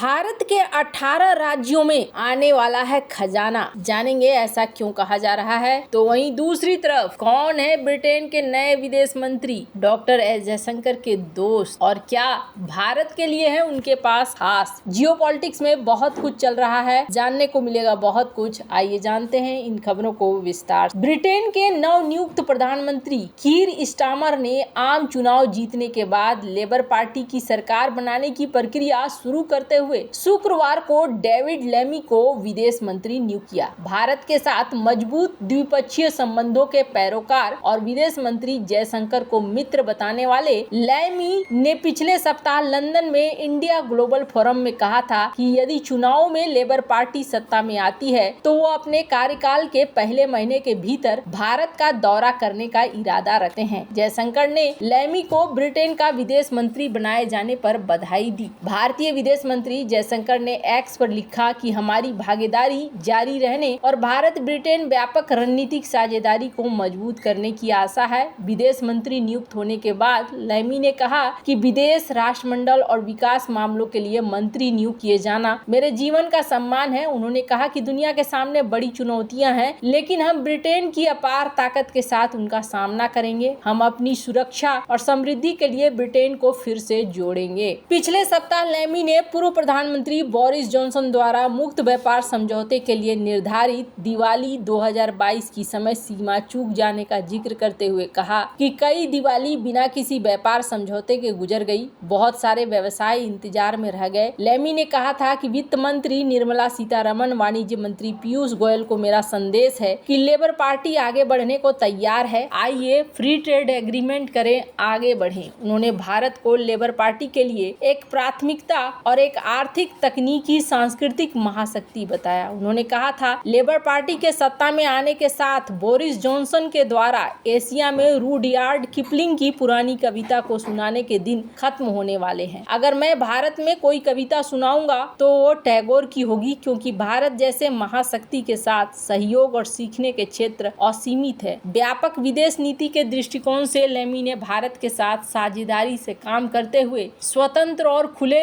भारत के 18 राज्यों में आने वाला है खजाना। जानेंगे ऐसा क्यों कहा जा रहा है। तो वहीं दूसरी तरफ कौन है ब्रिटेन के नए विदेश मंत्री डॉक्टर एस जयशंकर के दोस्त और क्या भारत के लिए है उनके पास खास। जियोपॉलिटिक्स में बहुत कुछ चल रहा है, जानने को मिलेगा बहुत कुछ। आइए जानते हैं इन खबरों को विस्तार से। ब्रिटेन के नव नियुक्त प्रधानमंत्री कीर स्टारमर ने आम चुनाव जीतने के बाद लेबर पार्टी की सरकार बनाने की प्रक्रिया शुरू करते हुए शुक्रवार को डेविड लेमी को विदेश मंत्री नियुक्त किया। भारत के साथ मजबूत द्विपक्षीय संबंधों के पैरोकार और विदेश मंत्री जयशंकर को मित्र बताने वाले लेमी ने पिछले सप्ताह लंदन में इंडिया ग्लोबल फोरम में कहा था कि यदि चुनाव में लेबर पार्टी सत्ता में आती है तो वो अपने कार्यकाल के पहले महीने के भीतर भारत का दौरा करने का इरादा रखते हैं। जयशंकर ने लेमी को ब्रिटेन का विदेश मंत्री बनाए जाने पर बधाई दी। भारतीय विदेश मंत्री जयशंकर ने एक्स पर लिखा कि हमारी भागीदारी जारी रहने और भारत ब्रिटेन व्यापक रणनीतिक साझेदारी को मजबूत करने की आशा है। विदेश मंत्री नियुक्त होने के बाद लेमी ने कहा कि विदेश राष्ट्रमंडल और विकास मामलों के लिए मंत्री नियुक्त किए जाना मेरे जीवन का सम्मान है। उन्होंने कहा कि दुनिया के सामने बड़ी चुनौतियां हैं, लेकिन हम ब्रिटेन की अपार ताकत के साथ उनका सामना करेंगे। हम अपनी सुरक्षा और समृद्धि के लिए ब्रिटेन को फिर से जोड़ेंगे। पिछले सप्ताह लेमी ने पूर्व प्रधानमंत्री बोरिस जॉनसन द्वारा मुक्त व्यापार समझौते के लिए निर्धारित दिवाली 2022 की समय सीमा चूक जाने का जिक्र करते हुए कहा कि कई दिवाली बिना किसी व्यापार समझौते के गुजर गई, बहुत सारे व्यवसाय इंतजार में रह गए। लेमी ने कहा था कि वित्त मंत्री निर्मला सीतारमण, वाणिज्य मंत्री पीयूष गोयल को मेरा संदेश है कि लेबर पार्टी आगे बढ़ने को तैयार है। आइए फ्री ट्रेड एग्रीमेंट करें, आगे बढ़ें। उन्होंने भारत को लेबर पार्टी के लिए एक प्राथमिकता और एक आर्थिक, तकनीकी, सांस्कृतिक महाशक्ति बताया। उन्होंने कहा था लेबर पार्टी के सत्ता में आने के साथ बोरिस जॉनसन के द्वारा एशिया में रूडयार्ड किपलिंग की पुरानी कविता को सुनाने के दिन खत्म होने वाले हैं। अगर मैं भारत में कोई कविता सुनाऊंगा तो वो टैगोर की होगी, क्योंकि भारत जैसे महाशक्ति के साथ सहयोग और सीखने के क्षेत्र असीमित है। व्यापक विदेश नीति के दृष्टिकोण से लेमी ने भारत के साथ साझेदारी से काम करते हुए स्वतंत्र और खुले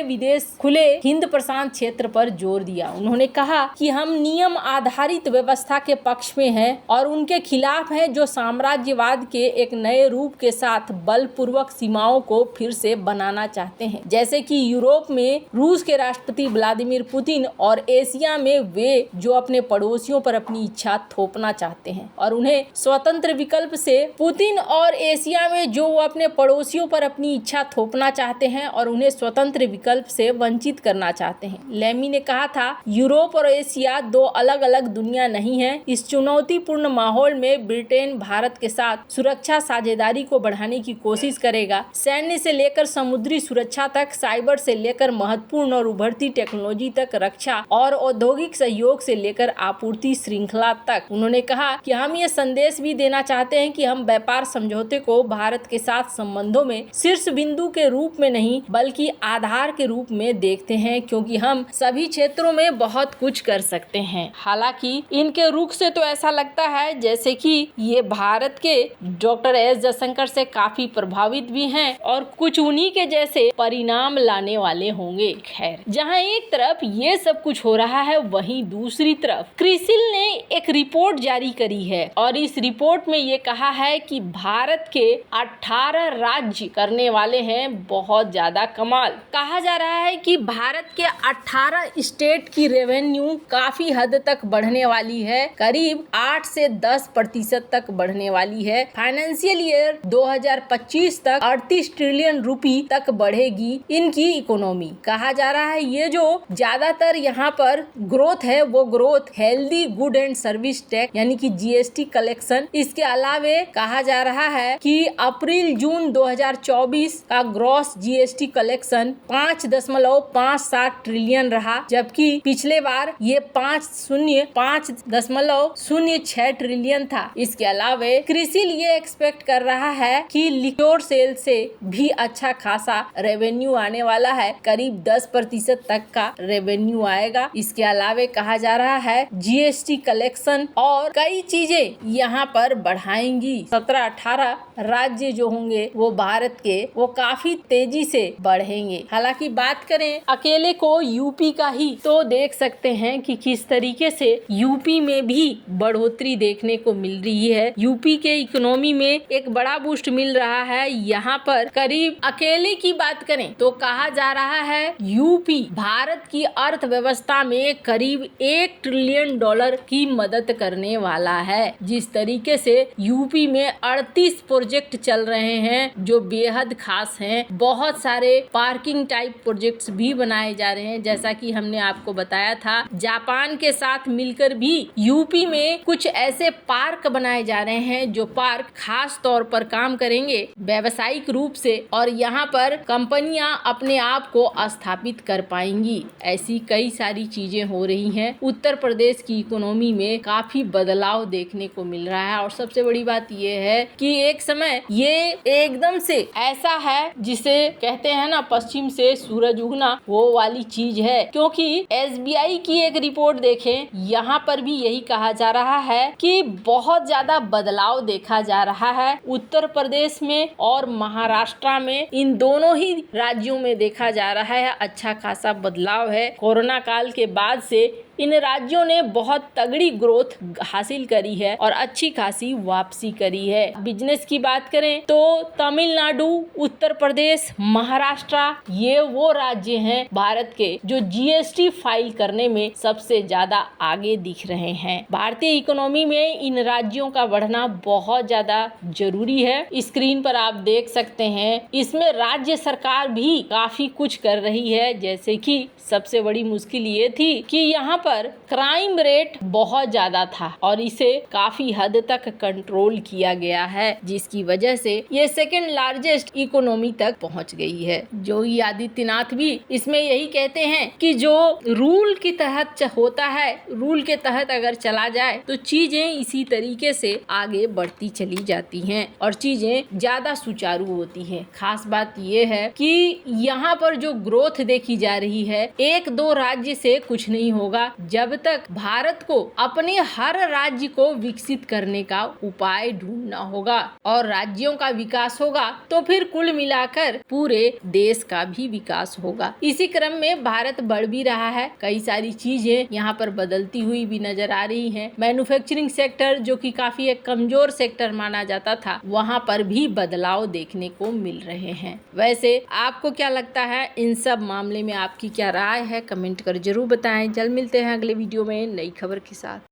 हिंद प्रशांत क्षेत्र पर जोर दिया। उन्होंने कहा कि हम नियम आधारित व्यवस्था के पक्ष में हैं और उनके खिलाफ हैं जो साम्राज्यवाद के एक नए रूप के साथ बलपूर्वक सीमाओं को फिर से बनाना चाहते हैं, जैसे कि यूरोप में रूस के राष्ट्रपति व्लादिमीर पुतिन और एशिया में वे जो अपने पड़ोसियों पर अपनी इच्छा थोपना चाहते हैं और उन्हें स्वतंत्र विकल्प से पुतिन और एशिया में जो अपने पड़ोसियों पर अपनी इच्छा थोपना चाहते हैं और उन्हें स्वतंत्र विकल्प से वंचित करना चाहते हैं। लेमी ने कहा था यूरोप और एशिया दो अलग अलग दुनिया नहीं है। इस चुनौतीपूर्ण माहौल में ब्रिटेन भारत के साथ सुरक्षा साझेदारी को बढ़ाने की कोशिश करेगा। सैन्य से लेकर समुद्री सुरक्षा तक, साइबर से लेकर महत्वपूर्ण और उभरती टेक्नोलॉजी तक, रक्षा और औद्योगिक सहयोग से लेकर आपूर्ति श्रृंखला तक। उन्होंने कहा कि हम ये संदेश भी देना चाहते हैं कि हम व्यापार समझौते को भारत के साथ संबंधों में शीर्ष बिंदु के रूप में नहीं बल्कि आधार के रूप में देखते हैं, क्योंकि हम सभी क्षेत्रों में बहुत कुछ कर सकते हैं। हालांकि इनके रुख से तो ऐसा लगता है जैसे कि ये भारत के डॉक्टर एस जयशंकर से काफी प्रभावित भी हैं और कुछ उन्हीं के जैसे परिणाम लाने वाले होंगे। खैर, जहां एक तरफ ये सब कुछ हो रहा है, वहीं दूसरी तरफ क्रिसिल ने एक रिपोर्ट जारी करी है और इस रिपोर्ट में ये कहा है कि भारत के 18 राज्य करने वाले हैं बहुत ज्यादा कमाल। कहा जा रहा है कि भारत के 18 स्टेट की रेवेन्यू काफी हद तक बढ़ने वाली है, करीब 8 से 10% तक बढ़ने वाली है। फाइनेंशियल ईयर 2025 तक 38 ट्रिलियन रुपए तक बढ़ेगी इनकी इकोनॉमी। कहा जा रहा है ये जो ज्यादातर यहाँ पर ग्रोथ है वो growth healthy good and service tax यानी कि जीएसटी कलेक्शन। इसके अलावे कहा जा रहा है कि अप्रैल जून 2024 का ग्रॉस जीएसटी कलेक्शन 5.57 ट्रिलियन रहा, जबकि पिछले बार ये 5.06 ट्रिलियन था। इसके अलावे क्रिसिल ये एक्सपेक्ट कर रहा है कि लिक्योर सेल से भी अच्छा खासा रेवेन्यू आने वाला है, करीब 10% तक का रेवेन्यू आएगा। इसके अलावे कहा जा रहा है जीएसटी कलेक्शन और कई चीजें यहाँ पर बढ़ाएंगी। 17-18 राज्य जो होंगे वो भारत के वो काफी तेजी से बढ़ेंगे। हालांकि बात करें अकेले अकेले को यूपी का ही, तो देख सकते हैं कि किस तरीके से यूपी में भी बढ़ोतरी देखने को मिल रही है। यूपी के इकोनॉमी में एक बड़ा बूस्ट मिल रहा है। यहाँ पर करीब अकेले की बात करें तो कहा जा रहा है यूपी भारत की अर्थव्यवस्था में करीब $1 ट्रिलियन की मदद करने वाला है। जिस तरीके से यूपी में 38 प्रोजेक्ट चल रहे हैं जो बेहद खास हैं। बहुत सारे पार्किंग टाइप प्रोजेक्ट्स भी बनाए जा रहे हैं, जैसा कि हमने आपको बताया था। जापान के साथ मिलकर भी यूपी में कुछ ऐसे पार्क बनाए जा रहे हैं जो पार्क खास तौर पर काम करेंगे व्यावसायिक रूप से, और यहाँ पर कंपनियां अपने आप को स्थापित कर पाएंगी। ऐसी कई सारी चीजें हो रही हैं। उत्तर प्रदेश की इकोनॉमी में काफी बदलाव देखने को मिल रहा है। और सबसे बड़ी बात यह है कि एक समय ये एकदम से ऐसा है जिसे कहते हैं ना पश्चिम से सूरज उगना, वो वाली चीज है। क्योंकि एसबीआई की एक रिपोर्ट देखें, यहाँ पर भी यही कहा जा रहा है कि बहुत ज्यादा बदलाव देखा जा रहा है उत्तर प्रदेश में और महाराष्ट्र में। इन दोनों ही राज्यों में देखा जा रहा है अच्छा खासा बदलाव है। कोरोना काल के बाद से इन राज्यों ने बहुत तगड़ी ग्रोथ हासिल करी है और अच्छी खासी वापसी करी है। बिजनेस की बात करें तो तमिलनाडु, उत्तर प्रदेश, महाराष्ट्र ये वो राज्य हैं भारत के जो जीएसटी फाइल करने में सबसे ज्यादा आगे दिख रहे हैं। भारतीय इकोनॉमी में इन राज्यों का बढ़ना बहुत ज्यादा जरूरी है। स्क्रीन पर आप देख सकते हैं इसमें राज्य सरकार भी काफी कुछ कर रही है। जैसे कि सबसे बड़ी मुश्किल ये थी कि यहाँ पर क्राइम रेट बहुत ज्यादा था और इसे काफी हद तक कंट्रोल किया गया है, जिसकी वजह से ये सेकेंड लार्जेस्ट इकोनॉमी तक पहुँच गई है। योगी आदित्यनाथ भी इसमें यही कहते हैं कि जो रूल के तहत होता है, रूल के तहत अगर चला जाए तो चीजें इसी तरीके से आगे बढ़ती चली जाती हैं और चीजें ज्यादा सुचारू होती हैं। खास बात ये है कि यहाँ पर जो ग्रोथ देखी जा रही है, एक दो राज्य से कुछ नहीं होगा जब तक भारत को अपने हर राज्य को विकसित करने का उपाय ढूंढना होगा और राज्यों का विकास होगा तो फिर कुल मिलाकर पूरे देश का भी विकास होगा। इसी क्रम में भारत बढ़ भी रहा है। कई सारी चीजें यहाँ पर बदलती हुई भी नजर आ रही हैं। मैन्युफैक्चरिंग सेक्टर जो कि काफी एक कमजोर सेक्टर माना जाता था, वहाँ पर भी बदलाव देखने को मिल रहे हैं। वैसे आपको क्या लगता है, इन सब मामले में आपकी क्या राय है, कमेंट कर जरूर बताएं। जल्द मिलते हैं अगले वीडियो में नई खबर के साथ।